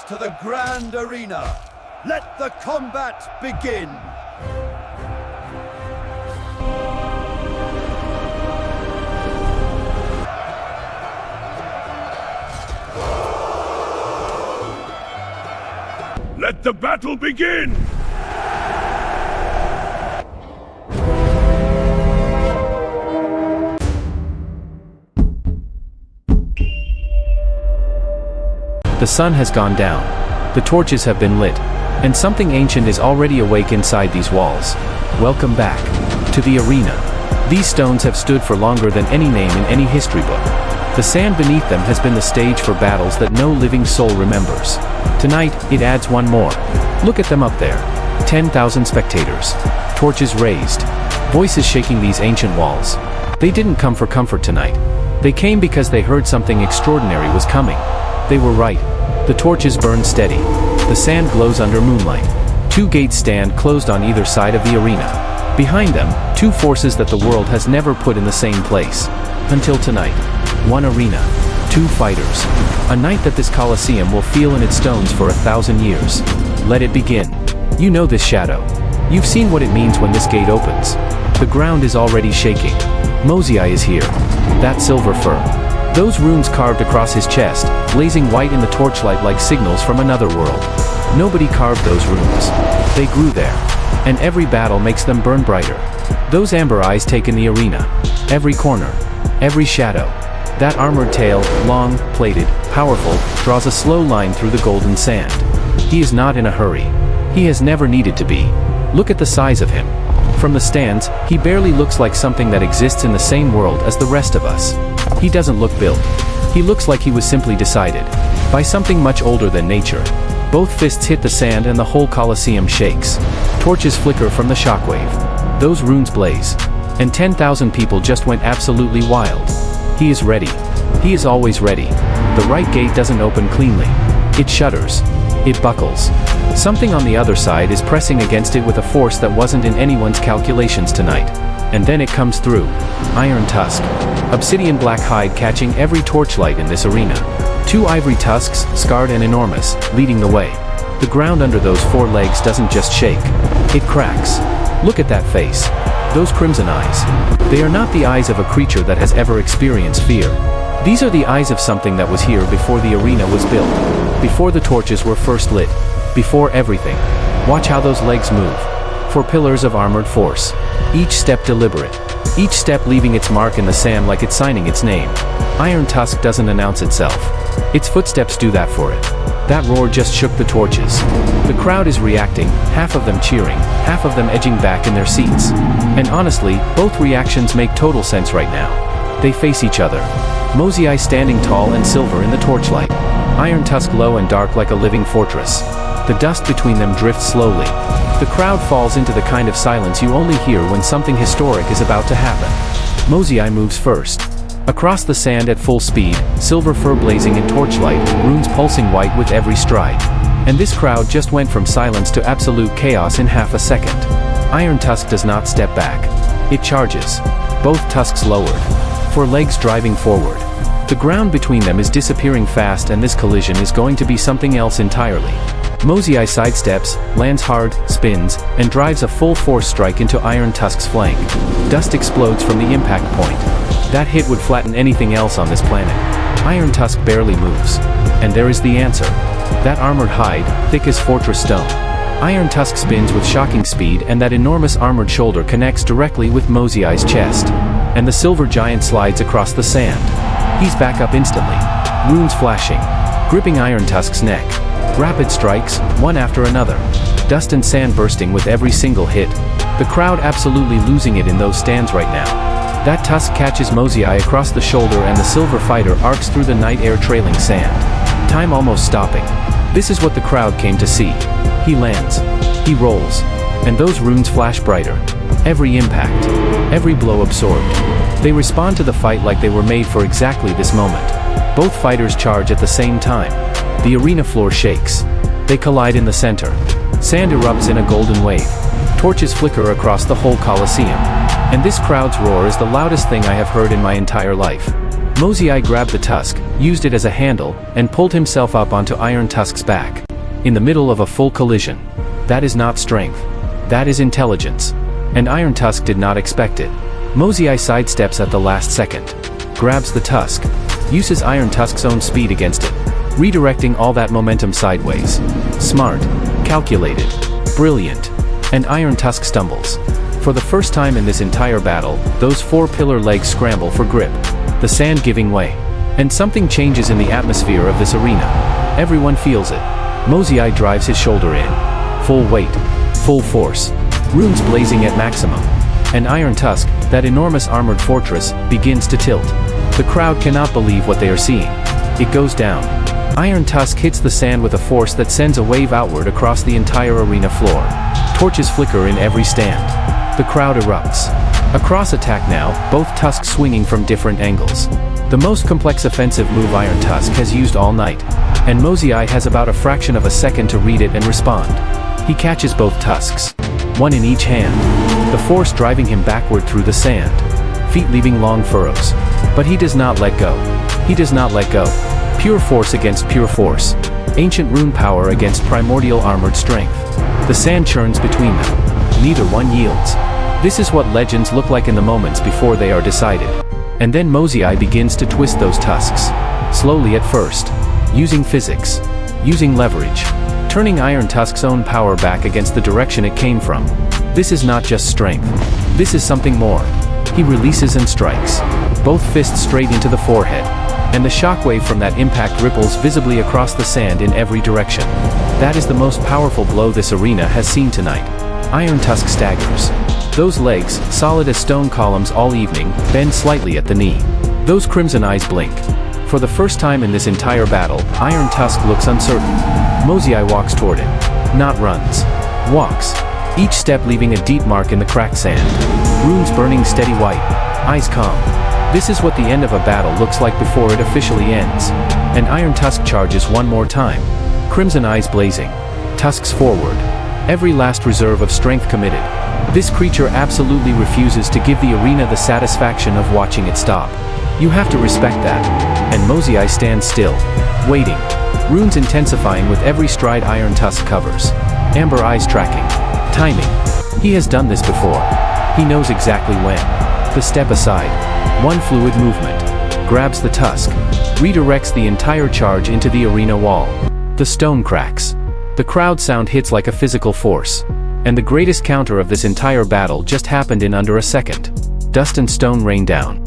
to the grand arena. Let the combat begin. Let the battle begin! The sun has gone down. The torches have been lit. And something ancient is already awake inside these walls. Welcome back to the arena. These stones have stood for longer than any name in any history book. The sand beneath them has been the stage for battles that no living soul remembers. Tonight, it adds one more. Look at them up there. 10,000 spectators. Torches raised. Voices shaking these ancient walls. They didn't come for comfort tonight. They came because they heard something extraordinary was coming. They were right. The torches burn steady. The sand glows under moonlight. Two gates stand closed on either side of the arena. Behind them, two forces that the world has never put in the same place. Until tonight. One arena. Two fighters. A night that this colosseum will feel in its stones for 1,000 years. Let it begin. You know this shadow. You've seen what it means when this gate opens. The ground is already shaking. Mozii is here. That silver fur. Those runes carved across his chest, blazing white in the torchlight like signals from another world. Nobody carved those runes. They grew there. And every battle makes them burn brighter. Those amber eyes take in the arena. Every corner. Every shadow. That armored tail, long, plated, powerful, draws a slow line through the golden sand. He is not in a hurry. He has never needed to be. Look at the size of him. From the stands, he barely looks like something that exists in the same world as the rest of us. He doesn't look built. He looks like he was simply decided. By something much older than nature. Both fists hit the sand and the whole colosseum shakes. Torches flicker from the shockwave. Those runes blaze. And 10,000 people just went absolutely wild. He is ready. He is always ready. The right gate doesn't open cleanly. It shudders. It buckles. Something on the other side is pressing against it with a force that wasn't in anyone's calculations tonight. And then it comes through. Iron tusk. Obsidian black hide catching every torchlight in this arena. Two ivory tusks, scarred and enormous, leading the way. The ground under those four legs doesn't just shake. It cracks. Look at that face. Those crimson eyes. They are not the eyes of a creature that has ever experienced fear. These are the eyes of something that was here before the arena was built. Before the torches were first lit. Before everything. Watch how those legs move. For pillars of armored force. Each step deliberate. Each step leaving its mark in the sand like it's signing its name. Iron Tusk doesn't announce itself. Its footsteps do that for it. That roar just shook the torches. The crowd is reacting, half of them cheering, half of them edging back in their seats. And honestly, both reactions make total sense right now. They face each other. Mozii standing tall and silver in the torchlight. Iron Tusk low and dark like a living fortress. The dust between them drifts slowly. The crowd falls into the kind of silence you only hear when something historic is about to happen. Mozii moves first. Across the sand at full speed, silver fur blazing in torchlight, runes pulsing white with every stride. And this crowd just went from silence to absolute chaos in half a second. Iron Tusk does not step back. It charges. Both tusks lowered. Four legs driving forward. The ground between them is disappearing fast and this collision is going to be something else entirely. Mozii sidesteps, lands hard, spins, and drives a full force strike into Iron Tusk's flank. Dust explodes from the impact point. That hit would flatten anything else on this planet. Iron Tusk barely moves. And there is the answer. That armored hide, thick as fortress stone. Iron Tusk spins with shocking speed and that enormous armored shoulder connects directly with Mozii's chest. And the silver giant slides across the sand. He's back up instantly. Runes flashing. Gripping Iron Tusk's neck. Rapid strikes, one after another. Dust and sand bursting with every single hit. The crowd absolutely losing it in those stands right now. That tusk catches Mozii across the shoulder and the silver fighter arcs through the night air trailing sand. Time almost stopping. This is what the crowd came to see. He lands. He rolls. And those runes flash brighter. Every impact. Every blow absorbed. They respond to the fight like they were made for exactly this moment. Both fighters charge at the same time. The arena floor shakes. They collide in the center. Sand erupts in a golden wave. Torches flicker across the whole colosseum. And this crowd's roar is the loudest thing I have heard in my entire life. Mozii grabbed the tusk, used it as a handle, and pulled himself up onto Iron Tusk's back. In the middle of a full collision. That is not strength. That is intelligence. And Iron Tusk did not expect it. Mozii sidesteps at the last second. Grabs the tusk. Uses Iron Tusk's own speed against it. Redirecting all that momentum sideways. Smart. Calculated. Brilliant. And Iron Tusk stumbles. For the first time in this entire battle, those four pillar legs scramble for grip. The sand giving way. And something changes in the atmosphere of this arena. Everyone feels it. Mozii drives his shoulder in. Full weight. Full force. Runes blazing at maximum. And Iron Tusk, that enormous armored fortress, begins to tilt. The crowd cannot believe what they are seeing. It goes down. Iron Tusk hits the sand with a force that sends a wave outward across the entire arena floor. Torches flicker in every stand. The crowd erupts. A cross attack now, both tusks swinging from different angles. The most complex offensive move Iron Tusk has used all night. And Mozii has about a fraction of a second to read it and respond. He catches both tusks. One in each hand. The force driving him backward through the sand. Feet leaving long furrows. But he does not let go. He does not let go. Pure force against pure force. Ancient rune power against primordial armored strength. The sand churns between them. Neither one yields. This is what legends look like in the moments before they are decided. And then Mozii begins to twist those tusks. Slowly at first. Using physics. Using leverage. Turning Iron Tusk's own power back against the direction it came from. This is not just strength. This is something more. He releases and strikes. Both fists straight into the forehead. And the shockwave from that impact ripples visibly across the sand in every direction. That is the most powerful blow this arena has seen tonight. Iron Tusk staggers. Those legs, solid as stone columns all evening, bend slightly at the knee. Those crimson eyes blink. For the first time in this entire battle, Iron Tusk looks uncertain. Mozii walks toward him. Not runs. Walks. Each step leaving a deep mark in the cracked sand. Runes burning steady white. Eyes calm. This is what the end of a battle looks like before it officially ends. And Iron Tusk charges one more time. Crimson eyes blazing. Tusks forward. Every last reserve of strength committed. This creature absolutely refuses to give the arena the satisfaction of watching it stop. You have to respect that. And Mozii stands still. Waiting. Runes intensifying with every stride Iron Tusk covers. Amber eyes tracking. Timing. He has done this before. He knows exactly when. The step aside. One fluid movement. Grabs the tusk. Redirects the entire charge into the arena wall. The stone cracks. The crowd sound hits like a physical force. And the greatest counter of this entire battle just happened in under a second. Dust and stone rain down.